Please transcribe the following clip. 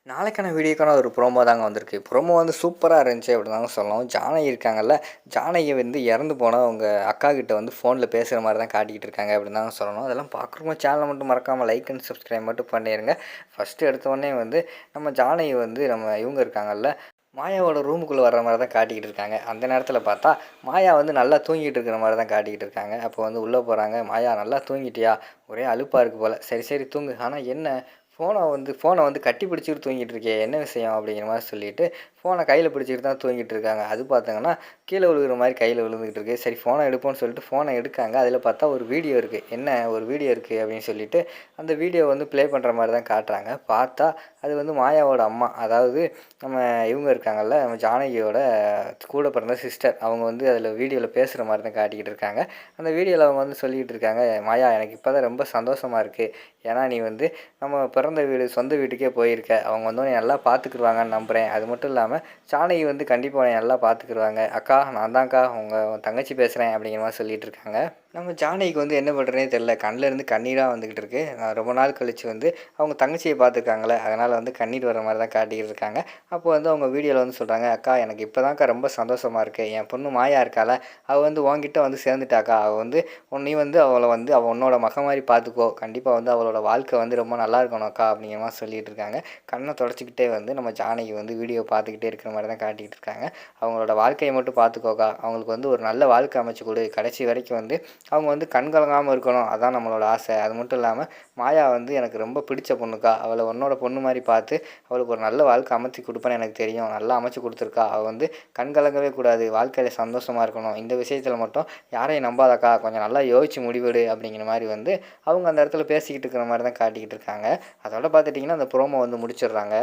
நாளைக்கான வீடியோக்கான ஒரு ப்ரோமோ தாங்க வந்திருக்கு. ப்ரோமோ வந்து சூப்பரா இருந்துச்சு அப்படின்னு தாங்க சொல்லணும். ஜானகி இருக்காங்கல்ல, ஜானகி வந்து இறந்து போன அவங்க அக்காகிட்ட வந்து ஃபோனில் பேசுகிற மாதிரி தான் காட்டிக்கிட்டு இருக்காங்க அப்படின்னு தாங்க சொல்லணும். அதெல்லாம் பார்க்குறவங்க சேனலை மட்டும் மறக்காமல் லைக் அண்ட் சப்ஸ்கிரைப் மட்டும் பண்ணிடுங்க. ஃபஸ்ட்டு எடுத்தோடனே வந்து நம்ம ஜானகி வந்து நம்ம இவங்க இருக்காங்கல்ல, மாயாவோட ரூமுக்குள்ளே வர்ற மாதிரி தான் காட்டிக்கிட்டு இருக்காங்க. அந்த நேரத்தில் பார்த்தா மாயா வந்து நல்லா தூங்கிட்டு இருக்கிற மாதிரி தான் காட்டிக்கிட்டு இருக்காங்க. அப்போ வந்து உள்ளே போகிறாங்க. மாயா நல்லா தூங்கிட்டியா? ஒரே அலுப்பாக இருக்குது போல். சரி சரி தூங்கு. ஆனால் என்ன ஃபோனை வந்து கட்டி பிடிச்சிட்டு தூங்கிட்டு இருக்கே, என்ன விஷயம் அப்படிங்கிற மாதிரி சொல்லிட்டு ஃபோனை கையில் பிடிச்சிட்டு தான் தூங்கிட்டு இருக்காங்க. அது பார்த்தாங்கன்னா கீழே விழுகிற மாதிரி கையில் விழுந்துக்கிட்டு இருக்குது. சரி ஃபோனை எடுப்போம்னு சொல்லிட்டு ஃபோனை எடுக்காங்க. அதில் பார்த்தா ஒரு வீடியோ இருக்குது. என்ன ஒரு வீடியோ இருக்குது அப்படின்னு சொல்லிட்டு அந்த வீடியோ வந்து ப்ளே பண்ணுற மாதிரி தான் காட்டுறாங்க. பார்த்தா அது வந்து மாயாவோட அம்மா, அதாவது நம்ம இவங்க இருக்காங்கல்ல, நம்ம ஜானகியோட கூட பிறந்த சிஸ்டர். அவங்க வந்து அதில் வீடியோவில் பேசுகிற மாதிரி தான் காட்டிக்கிட்டு இருக்காங்க. அந்த வீடியோவில் அவங்க வந்து சொல்லிக்கிட்டு இருக்காங்க, மாயா எனக்கு இப்போ தான் ரொம்ப சந்தோஷமாக இருக்குது. ஏன்னா நீ வந்து நம்ம பிறந்த வீடு சொந்த வீட்டுக்கே போயிருக்க. அவங்க வந்து உன்னை நல்லா பார்த்துக்குருவாங்கன்னு நம்புகிறேன். அது மட்டும் இல்லாமல் ஜானகி வந்து கண்டிப்பாக உன்னை நல்லா பார்த்துக்குருவாங்க. அக்கா நான் தான்க்கா உன் தங்கச்சி பேசுகிறேன் அப்படிங்கிற மாதிரி சொல்லிகிட்டு இருக்காங்க. நம்ம ஜானகிக்கு வந்து என்ன பண்ணுறதுனே தெரில. கண்ணிலேருந்து கண்ணீராக வந்துக்கிட்டு இருக்கு. ரொம்ப நாள் கழித்து வந்து அவங்க தங்கச்சியை பார்த்துருக்காங்களே, அதனால் வந்து கண்ணீர் வர மாதிரி தான் காட்டிக்கிட்டு இருக்காங்க. அப்போ வந்து அவங்க வீடியோவில் வந்து சொல்கிறாங்க, அக்கா எனக்கு இப்போ தான்க்கா ரொம்ப சந்தோஷமாக இருக்குது. என் பொண்ணு மாயா இருக்கால, அவள் வந்து உன்கிட்ட வந்து சேர்ந்துட்டாக்கா. அவள் வந்து நீ வந்து அவளை வந்து அவள் உன்னோட மகன் மாதிரி பார்த்துக்கோ. கண்டிப்பாக வந்து அவளோட வாழ்க்கை வந்து ரொம்ப நல்லா இருக்கணும் அக்கா அப்படிங்கிற மாதிரி சொல்லிகிட்டு இருக்காங்க. கண்ணை தொடச்சிக்கிட்டே வந்து நம்ம ஜானகி வந்து வீடியோ பார்த்துக்கிட்டே இருக்கிற மாதிரி தான் காட்டிக்கிட்டு இருக்காங்க. அவங்களோட வாழ்க்கையை மட்டும் பார்த்துக்கோக்கா. அவங்களுக்கு வந்து ஒரு நல்ல வாழ்க்கை அமைச்சு கொடு. கடைசி வரைக்கும் வந்து அவங்க வந்து கண் கலங்காமல் இருக்கணும். அதான் நம்மளோட ஆசை. அது மட்டும் இல்லாமல் மாயா வந்து எனக்கு ரொம்ப பிடிச்ச பொண்ணுக்கா. அவளை உன்னோட பொண்ணு மாதிரி பார்த்து அவளுக்கு ஒரு நல்ல வாழ்க்கை அமைச்சு கொடுப்பேன்னு எனக்கு தெரியும். நல்லா அமைச்சு கொடுத்துருக்கா. அவள் வந்து கண் கலங்கவே கூடாது. வாழ்க்கையில் சந்தோஷமாக இருக்கணும். இந்த விஷயத்தில் மட்டும் யாரையும் நம்பாதக்கா. கொஞ்சம் நல்லா யோசிச்சு முடிவெடு அப்படிங்கிற மாதிரி வந்து அவங்க அந்த இடத்துல பேசிக்கிட்டு இருக்கிற மாதிரி தான் காட்டிக்கிட்டு இருக்காங்க. அதோட பார்த்துட்டிங்கன்னா அந்த ப்ரோமோ வந்து முடிச்சிடுறாங்க.